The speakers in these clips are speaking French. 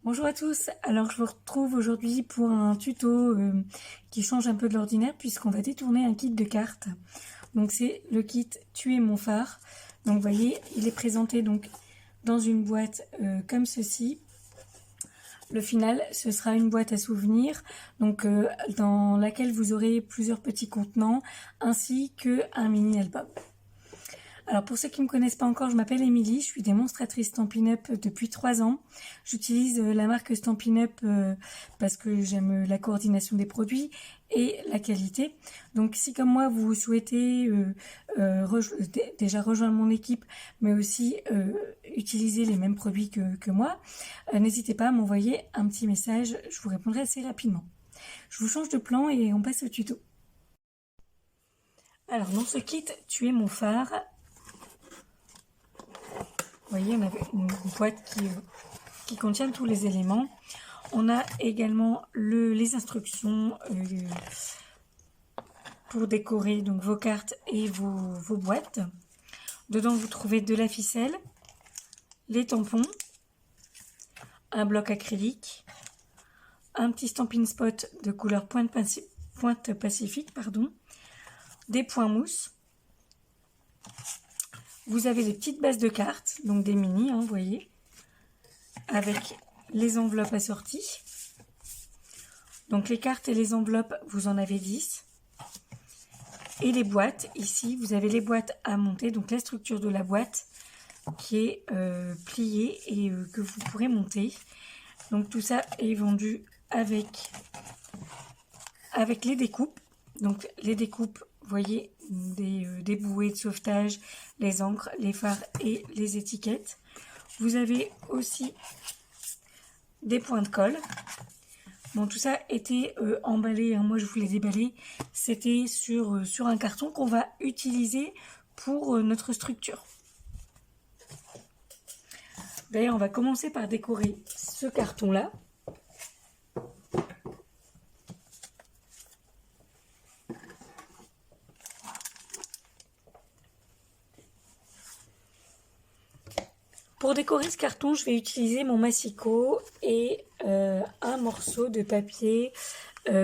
Bonjour à tous, alors je vous retrouve aujourd'hui pour un tuto qui change un peu de l'ordinaire puisqu'on va détourner un kit de cartes. Donc c'est le kit Tuer mon phare. Donc vous voyez, il est présenté donc dans une boîte comme ceci. Le final, ce sera une boîte à souvenirs, donc dans laquelle vous aurez plusieurs petits contenants ainsi qu'un mini album. Alors pour ceux qui ne me connaissent pas encore, je m'appelle Émilie, je suis démonstratrice Stampin' Up depuis 3 ans. J'utilise la marque Stampin' Up parce que j'aime la coordination des produits et la qualité. Donc si comme moi vous souhaitez déjà rejoindre mon équipe, mais aussi utiliser les mêmes produits que moi, n'hésitez pas à m'envoyer un petit message, je vous répondrai assez rapidement. Je vous change de plan et on passe au tuto. Alors dans ce kit, Tuer mon phare, vous voyez, on a une boîte qui contient tous les éléments. On a également les instructions pour décorer donc vos cartes et vos boîtes. Dedans, vous trouvez de la ficelle, les tampons, un bloc acrylique, un petit Stampin' Spot de couleur pointe pacifique, des points mousse. Vous avez des petites bases de cartes, donc des mini, vous voyez, avec les enveloppes assorties. Donc les cartes et les enveloppes, vous en avez 10. Et les boîtes, ici, vous avez les boîtes à monter, donc la structure de la boîte qui est pliée et que vous pourrez monter. Donc tout ça est vendu avec les découpes. Donc les découpes, vous voyez, des bouées de sauvetage, les encres, les phares et les étiquettes. Vous avez aussi des points de colle. Bon, tout ça était emballé, moi je vous l'ai déballé, c'était sur un carton qu'on va utiliser pour notre structure. D'ailleurs, on va commencer par décorer ce carton-là. Pour décorer ce carton, je vais utiliser mon massicot et un morceau de papier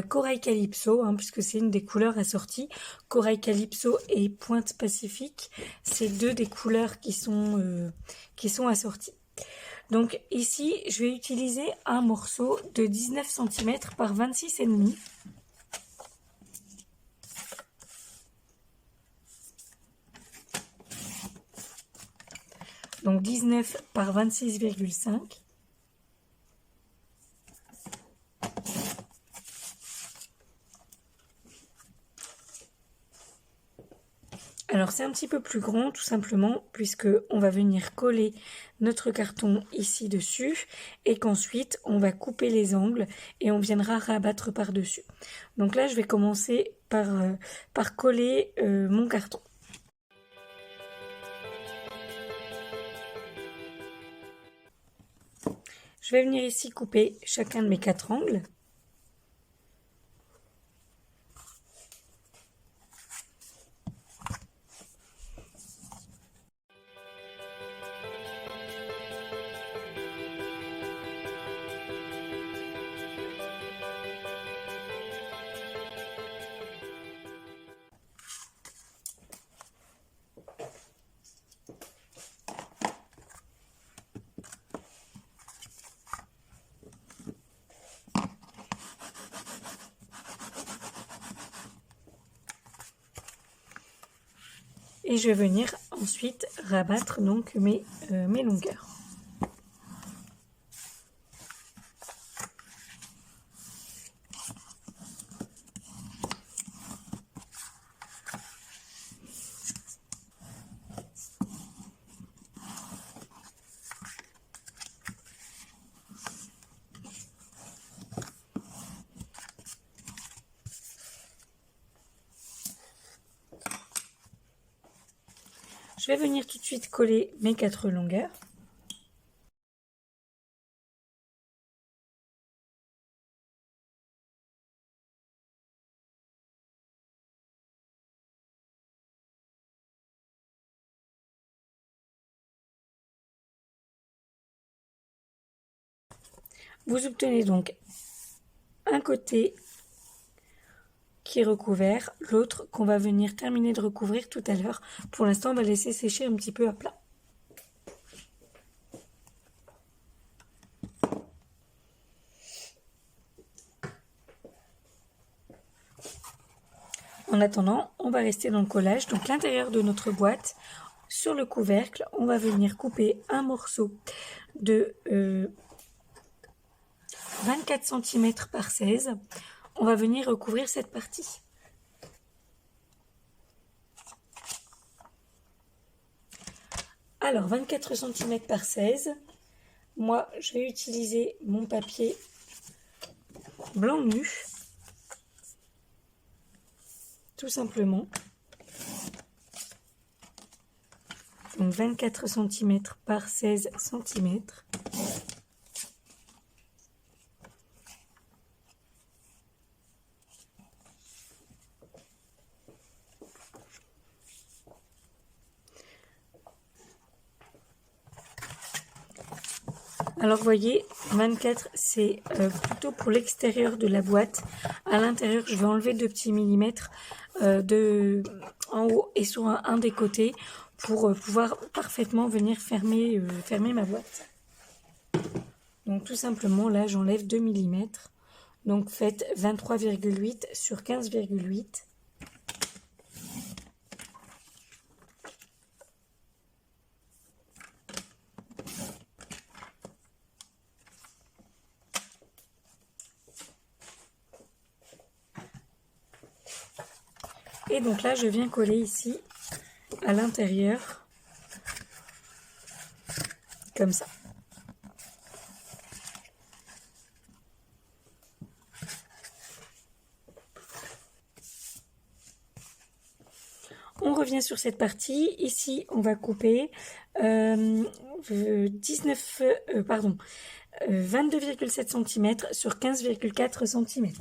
Corail Calypso, puisque c'est une des couleurs assorties. Corail Calypso et Pointe Pacifique, c'est deux des couleurs qui sont assorties. Donc ici, je vais utiliser un morceau de 19 cm par 26,5. Donc 19 par 26,5. Alors c'est un petit peu plus grand tout simplement puisque on va venir coller notre carton ici dessus et qu'ensuite on va couper les angles et on viendra rabattre par dessus. Donc là je vais commencer par coller mon carton. Je vais venir ici couper chacun de mes 4 angles. Et je vais venir ensuite rabattre donc mes longueurs. Je vais venir tout de suite coller mes 4 longueurs. Vous obtenez donc un côté qui est recouvert, l'autre qu'on va venir terminer de recouvrir tout à l'heure. Pour l'instant, on va laisser sécher un petit peu à plat. En attendant, on va rester dans le collage. Donc l'intérieur de notre boîte, sur le couvercle, on va venir couper un morceau de 24 cm par 16. On va venir recouvrir cette partie. Alors 24 cm par 16. Moi, je vais utiliser mon papier blanc nu. Tout simplement. Donc 24 cm par 16 cm. Alors vous voyez, 24 c'est plutôt pour l'extérieur de la boîte. À l'intérieur, je vais enlever 2 petits millimètres en haut et sur un des côtés pour pouvoir parfaitement venir fermer ma boîte. Donc tout simplement, là j'enlève 2 mm. Donc faites 23,8 sur 15,8. Et donc là, je viens coller ici, à l'intérieur, comme ça. On revient sur cette partie. Ici, on va couper 22,7 cm sur 15,4 cm.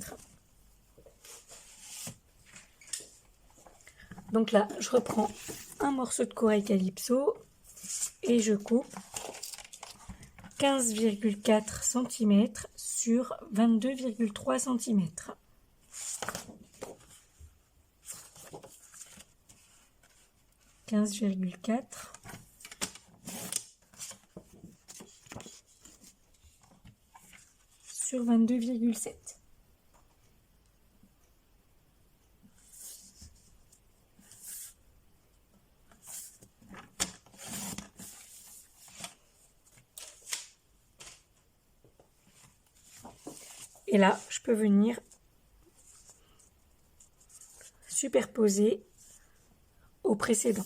Donc là, je reprends un morceau de corail calypso et je coupe 15,4 cm sur 22,3 cm. Sur 22,7. Et là, je peux venir superposer au précédent.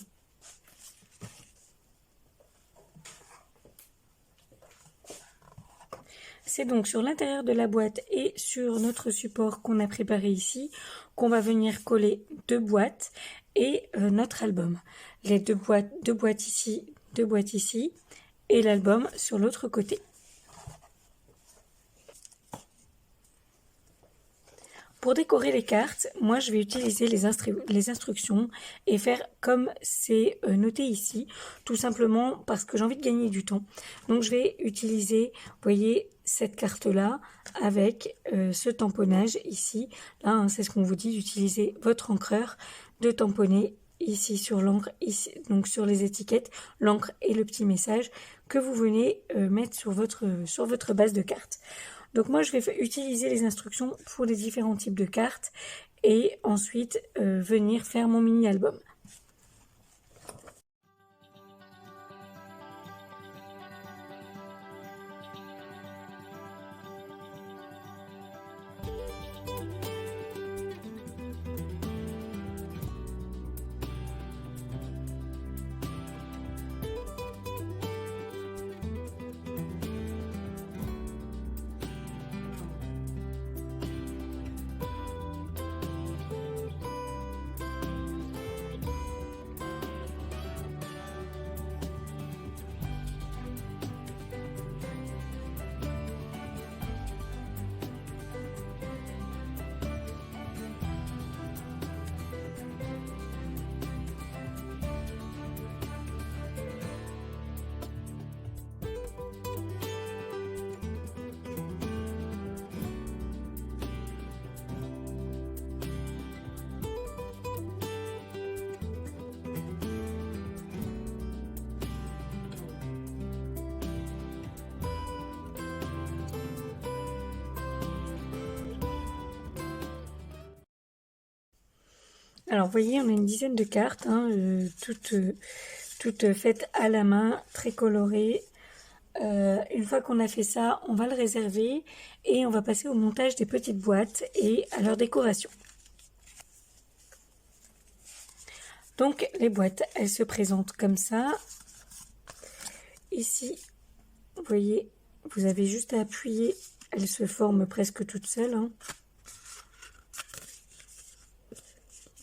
C'est donc sur l'intérieur de la boîte et sur notre support qu'on a préparé ici qu'on va venir coller 2 boîtes et notre album. Les deux boîtes ici et l'album sur l'autre côté. Pour décorer les cartes, moi je vais utiliser les instructions et faire comme c'est noté ici, tout simplement parce que j'ai envie de gagner du temps. Donc je vais utiliser, vous voyez, cette carte-là avec ce tamponnage ici. Là, hein, c'est ce qu'on vous dit, d'utiliser votre encreur, de tamponner ici sur l'encre, ici donc sur les étiquettes, l'encre et le petit message que vous venez mettre sur votre base de cartes. Donc moi je vais utiliser les instructions pour les différents types de cartes et ensuite venir faire mon mini album. Alors, vous voyez, on a une dizaine de cartes, hein, toutes faites à la main, très colorées. Une fois qu'on a fait ça, on va le réserver et on va passer au montage des petites boîtes et à leur décoration. Donc, les boîtes, elles se présentent comme ça. Ici, vous voyez, vous avez juste à appuyer, elles se forment presque toutes seules, hein.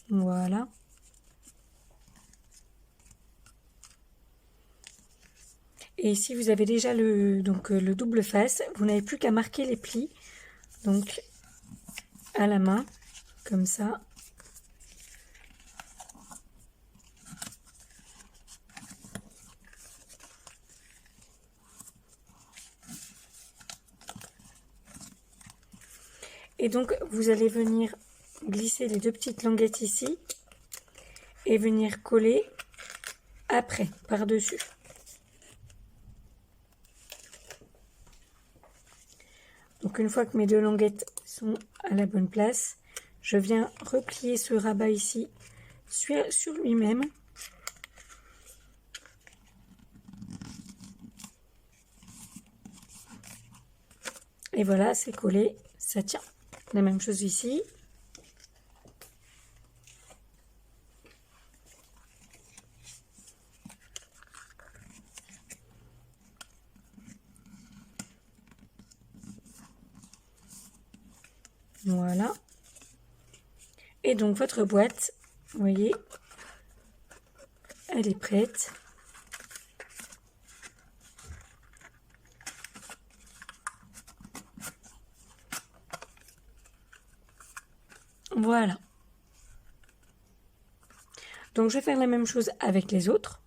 Voilà. Et ici, vous avez déjà le double face. Vous n'avez plus qu'à marquer les plis. Donc, à la main, comme ça. Et donc, vous allez venir glisser les deux petites languettes ici et venir coller après, par-dessus. Donc, une fois que mes deux languettes sont à la bonne place, je viens replier ce rabat ici sur lui-même. Et voilà, c'est collé, ça tient. La même chose ici. Voilà. Et donc votre boîte, vous voyez, elle est prête. Voilà. Donc je vais faire la même chose avec les autres.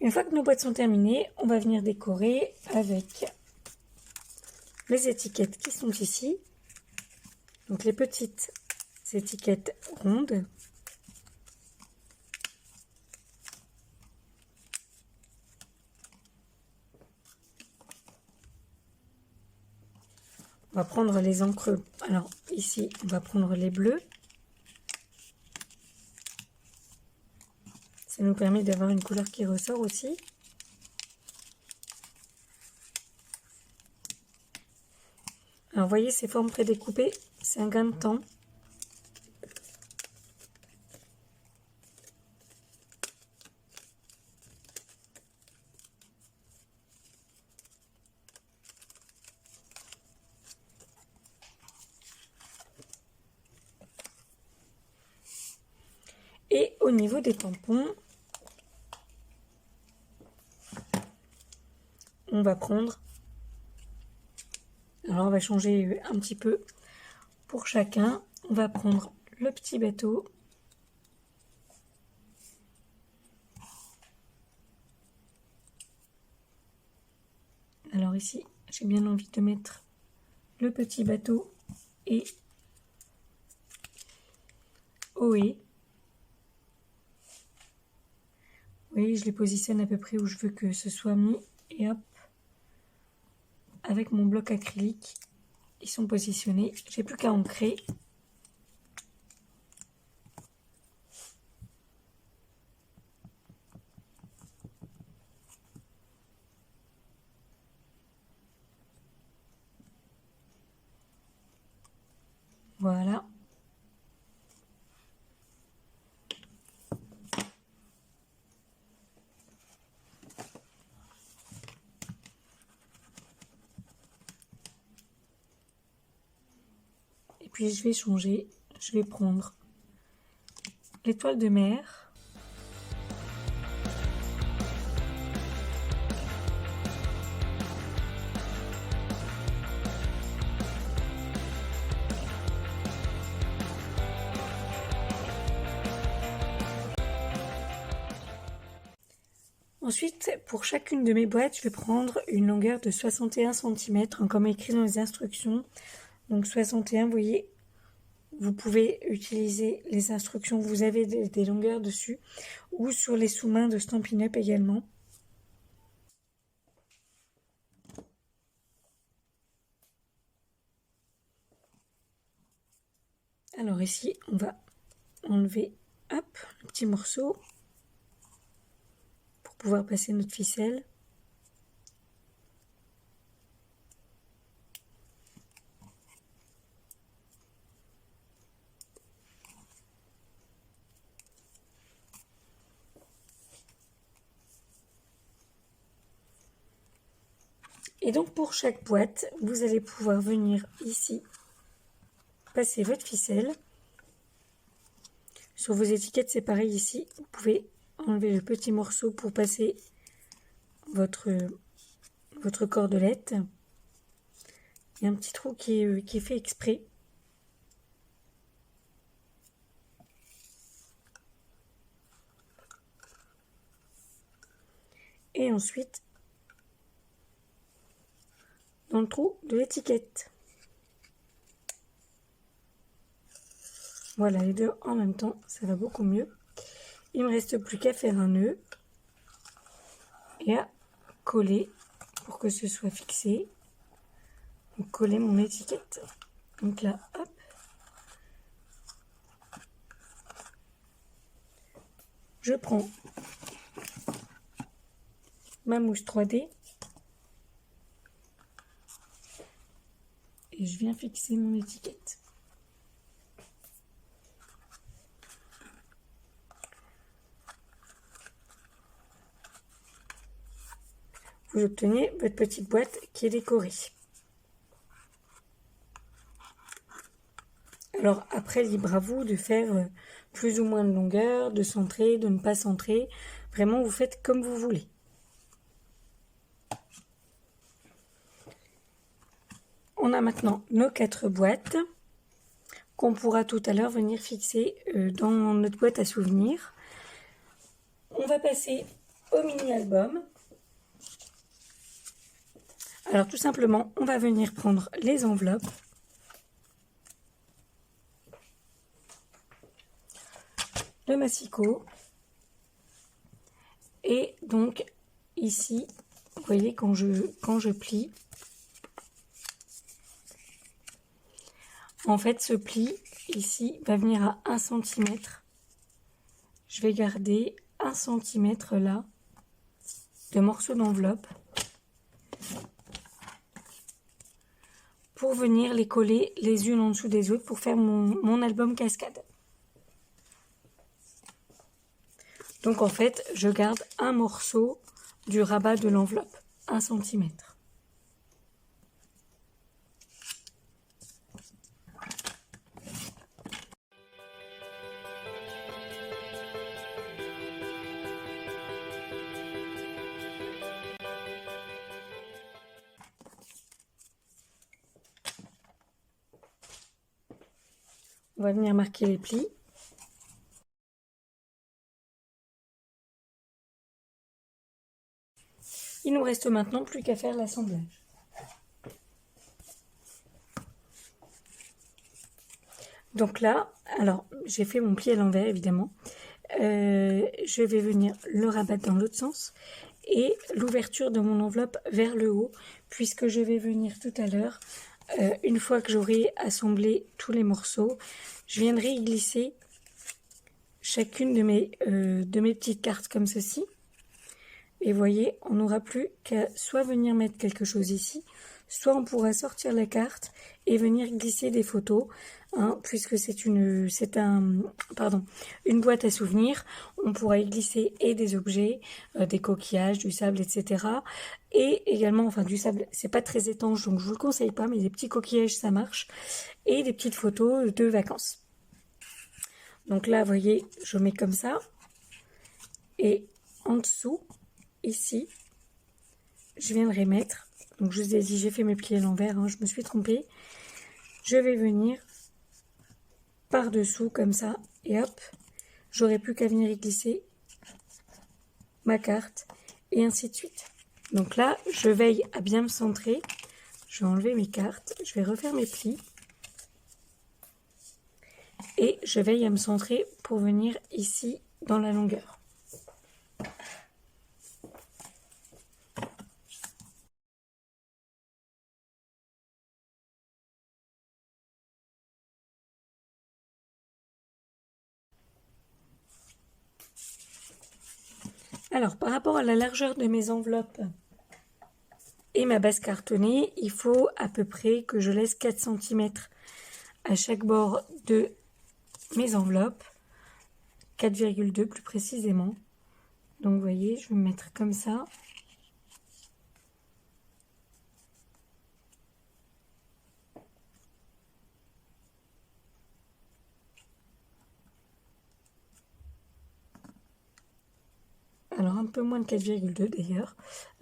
Une fois que nos boîtes sont terminées, on va venir décorer avec les étiquettes qui sont ici. Donc les petites étiquettes rondes. On va prendre les encres. Alors ici, on va prendre les bleus. Ça nous permet d'avoir une couleur qui ressort aussi. Alors, vous voyez, ces formes prédécoupées, c'est un gain de temps. Et au niveau des tampons, on va prendre, alors on va changer un petit peu pour chacun, on va prendre le petit bateau, alors ici j'ai bien envie de mettre le petit bateau et Ohé. Oui, je les positionne à peu près où je veux que ce soit mis et hop, avec mon bloc acrylique, ils sont positionnés. J'ai plus qu'à ancrer. Voilà. Et puis je vais changer, je vais prendre l'étoile de mer. Ensuite, pour chacune de mes boîtes, je vais prendre une longueur de 61 cm, comme écrit dans les instructions. Donc 61, vous voyez, vous pouvez utiliser les instructions, vous avez des longueurs dessus, ou sur les sous-mains de Stampin' Up également. Alors ici, on va enlever, hop, le petit morceau pour pouvoir passer notre ficelle. Et donc pour chaque boîte, vous allez pouvoir venir ici passer votre ficelle. Sur vos étiquettes, c'est pareil ici. Vous pouvez enlever le petit morceau pour passer votre cordelette. Il y a un petit trou qui est fait exprès. Et ensuite, dans le trou de l'étiquette. Voilà, les deux en même temps, ça va beaucoup mieux. Il ne me reste plus qu'à faire un nœud et à coller pour que ce soit fixé. Donc, coller mon étiquette. Donc là, hop. Je prends ma mousse 3D et je viens fixer mon étiquette. Vous obtenez votre petite boîte qui est décorée. Alors après, libre à vous de faire plus ou moins de longueur, de centrer, de ne pas centrer. Vraiment, vous faites comme vous voulez. On a maintenant nos 4 boîtes qu'on pourra tout à l'heure venir fixer dans notre boîte à souvenirs. On va passer au mini-album. Alors tout simplement, on va venir prendre les enveloppes. Le massicot. Et donc ici, vous voyez quand je plie, en fait ce pli ici va venir à 1 cm. Je vais garder 1 cm là de morceaux d'enveloppe pour venir les coller les unes en dessous des autres pour faire mon album cascade. Donc en fait, je garde un morceau du rabat de l'enveloppe, 1 cm. On va venir marquer les plis. Il nous reste maintenant plus qu'à faire l'assemblage. Donc là, alors j'ai fait mon pli à l'envers évidemment. Je vais venir le rabattre dans l'autre sens et l'ouverture de mon enveloppe vers le haut, puisque je vais venir tout à l'heure, une fois que j'aurai assemblé tous les morceaux, je viendrai y glisser chacune de mes petites cartes comme ceci. Et vous voyez, on n'aura plus qu'à soit venir mettre quelque chose ici, soit on pourra sortir la carte et venir glisser des photos, hein, puisque c'est une boîte à souvenirs. On pourra y glisser et des objets, des coquillages, du sable, etc. Et également, enfin du sable, c'est pas très étanche, donc je vous le conseille pas, mais des petits coquillages, ça marche. Et des petites photos de vacances. Donc là, vous voyez, je mets comme ça. Et en dessous, ici, je viendrai mettre, donc je vous ai dit, j'ai fait mes plis à l'envers, hein, je me suis trompée. Je vais venir par-dessous comme ça, et hop, j'aurai plus qu'à venir y glisser ma carte. et ainsi de suite. Donc là, je veille à bien me centrer. Je vais enlever mes cartes, je vais refaire mes plis. Et je veille à me centrer pour venir ici dans la longueur. Alors, par rapport à la largeur de mes enveloppes et ma base cartonnée, il faut à peu près que je laisse 4 cm à chaque bord de mes enveloppes, 4,2 plus précisément. Donc vous voyez, je vais me mettre comme ça. Alors un peu moins de 4,2 d'ailleurs,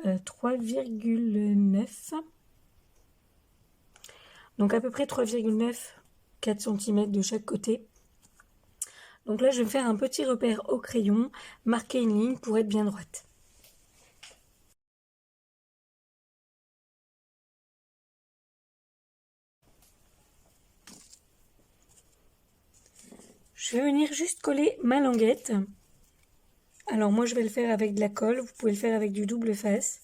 3,9. Donc à peu près 3,9, 4 cm de chaque côté. Donc là, je vais faire un petit repère au crayon, marquer une ligne pour être bien droite. Je vais venir juste coller ma languette. Alors moi, je vais le faire avec de la colle. Vous pouvez le faire avec du double face.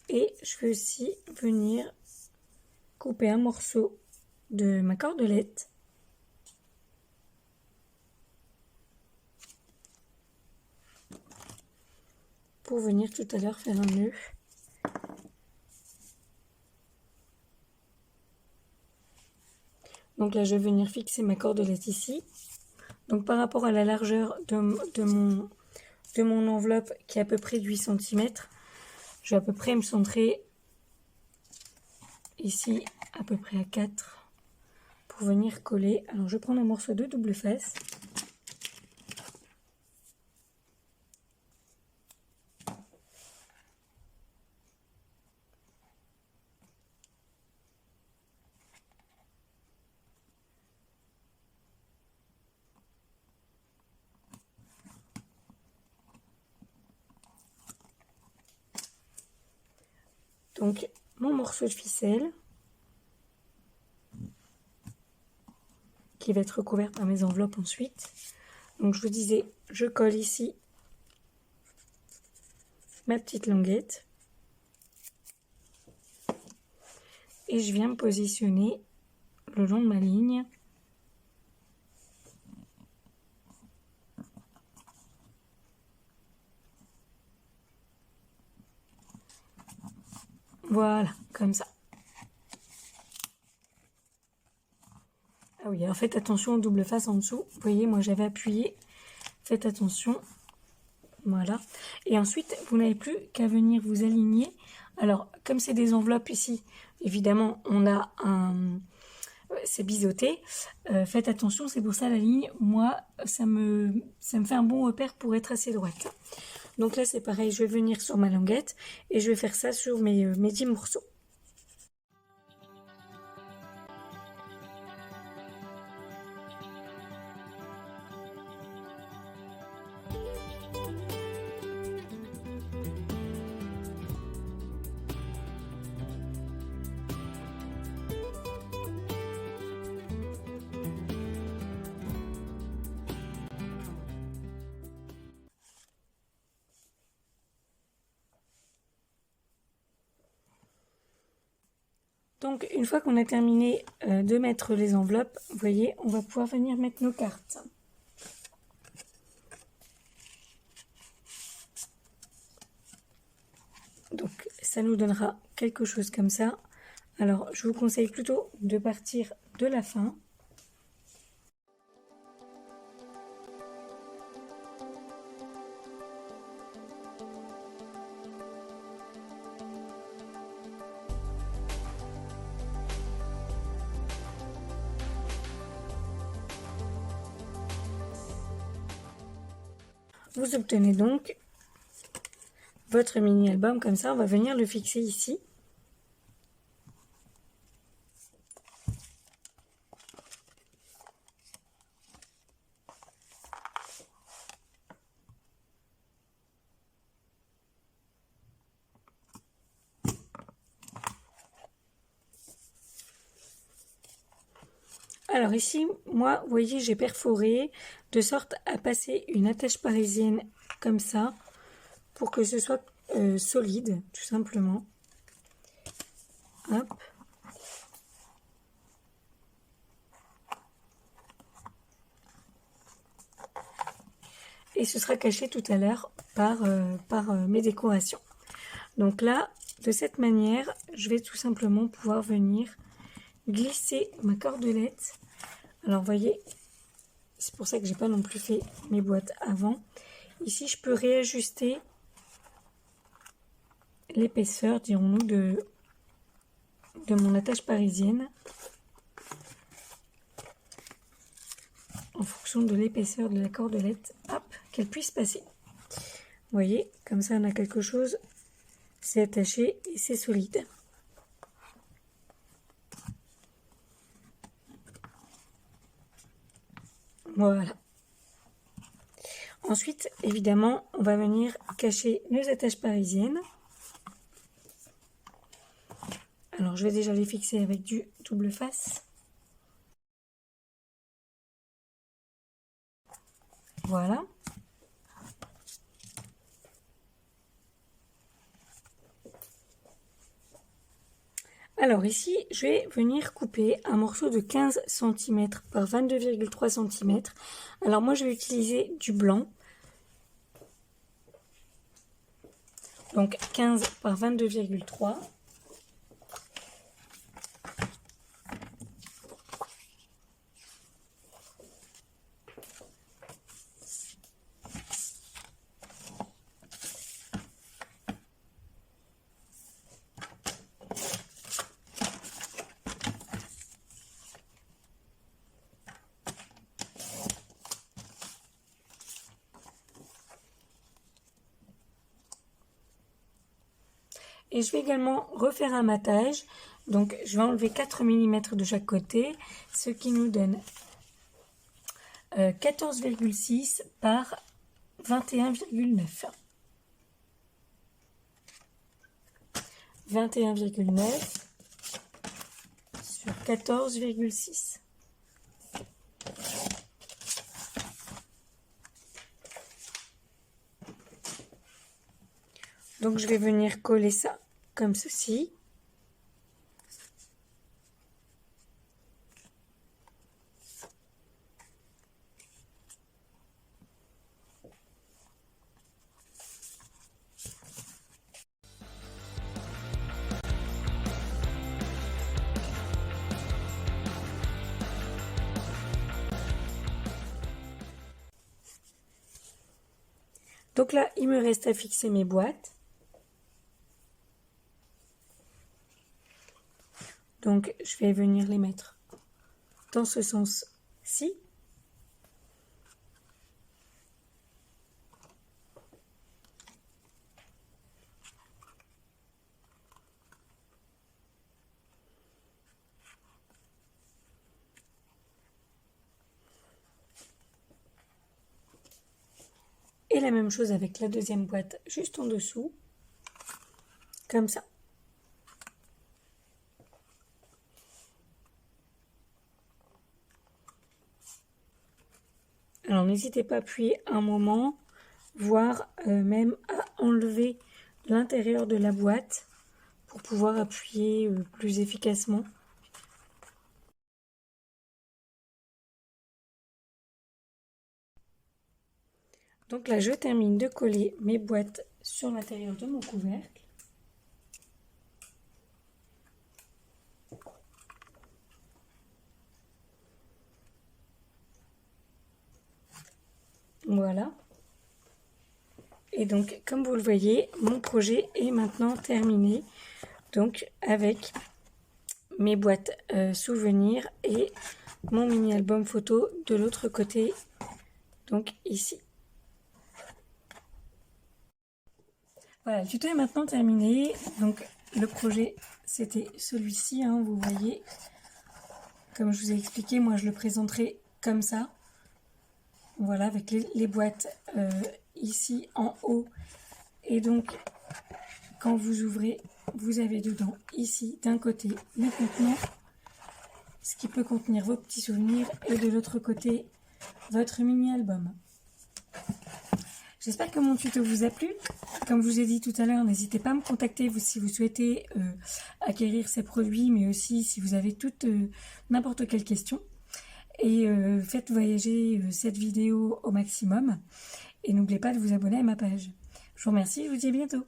Et je vais aussi venir couper un morceau de ma cordelette. Pour venir tout à l'heure faire un nœud. Donc là, je vais venir fixer ma cordelette ici. Donc par rapport à la largeur de mon enveloppe qui est à peu près de 8 cm, je vais à peu près me centrer ici à peu près à 4 pour venir coller. Alors je prends un morceau de double face. Donc mon morceau de ficelle qui va être recouvert par mes enveloppes ensuite. Donc je vous disais, je colle ici ma petite languette et je viens me positionner le long de ma ligne. Voilà, comme ça. Ah oui, alors faites attention au double face en dessous. Vous voyez, moi j'avais appuyé. Faites attention. Voilà. Et ensuite, vous n'avez plus qu'à venir vous aligner. Alors, comme c'est des enveloppes ici, évidemment, on a un... c'est biseauté. Faites attention, c'est pour ça la ligne, moi, ça me fait un bon repère pour être assez droite. Donc là, c'est pareil, je vais venir sur ma languette et je vais faire ça sur mes 10 morceaux. Donc, une fois qu'on a terminé de mettre les enveloppes, vous voyez, on va pouvoir venir mettre nos cartes. Donc, ça nous donnera quelque chose comme ça. Alors, je vous conseille plutôt de partir de la fin. Vous obtenez donc votre mini-album comme ça. On va venir le fixer ici. Alors ici, moi, vous voyez, j'ai perforé de sorte à passer une attache parisienne comme ça pour que ce soit solide, tout simplement. Hop. Et ce sera caché tout à l'heure par mes décorations. Donc là, de cette manière, je vais tout simplement pouvoir venir glisser ma cordelette. Alors, vous voyez, c'est pour ça que j'ai pas non plus fait mes boîtes avant. Ici, je peux réajuster l'épaisseur, dirons-nous, de mon attache parisienne en fonction de l'épaisseur de la cordelette, hop, qu'elle puisse passer. Vous voyez, comme ça, on a quelque chose, c'est attaché et c'est solide. Voilà. Ensuite, évidemment, on va venir cacher nos attaches parisiennes. Alors, je vais déjà les fixer avec du double face. Voilà. Alors ici, je vais venir couper un morceau de 15 cm par 22,3 cm. Alors moi, je vais utiliser du blanc. Donc 15 par 22,3. Et je vais également refaire un matage. Donc je vais enlever 4 mm de chaque côté, ce qui nous donne 14,6 par 21,9. 21,9 sur 14,6. Donc je vais venir coller ça comme ceci. Donc là, il me reste à fixer mes boîtes. Donc, je vais venir les mettre dans ce sens-ci. Et la même chose avec la deuxième boîte juste en dessous, comme ça. Alors n'hésitez pas à appuyer un moment, voire même à enlever l'intérieur de la boîte pour pouvoir appuyer plus efficacement. Donc là, je termine de coller mes boîtes sur l'intérieur de mon couvercle. Voilà. Et donc, comme vous le voyez, mon projet est maintenant terminé. Donc, avec mes boîtes souvenirs et mon mini album photo de l'autre côté, donc ici. Voilà, le tuto est maintenant terminé. Donc, le projet, c'était celui-ci, hein, vous voyez. Comme je vous ai expliqué, moi, je le présenterai comme ça. Voilà, avec les boîtes ici en haut. Et donc, quand vous ouvrez, vous avez dedans, ici, d'un côté, le contenant. ce qui peut contenir vos petits souvenirs et de l'autre côté, votre mini-album. J'espère que mon tuto vous a plu. Comme je vous ai dit tout à l'heure, n'hésitez pas à me contacter si vous souhaitez acquérir ces produits, mais aussi si vous avez n'importe quelle question. Et faites voyager cette vidéo au maximum. Et n'oubliez pas de vous abonner à ma page. Je vous remercie, je vous dis à bientôt.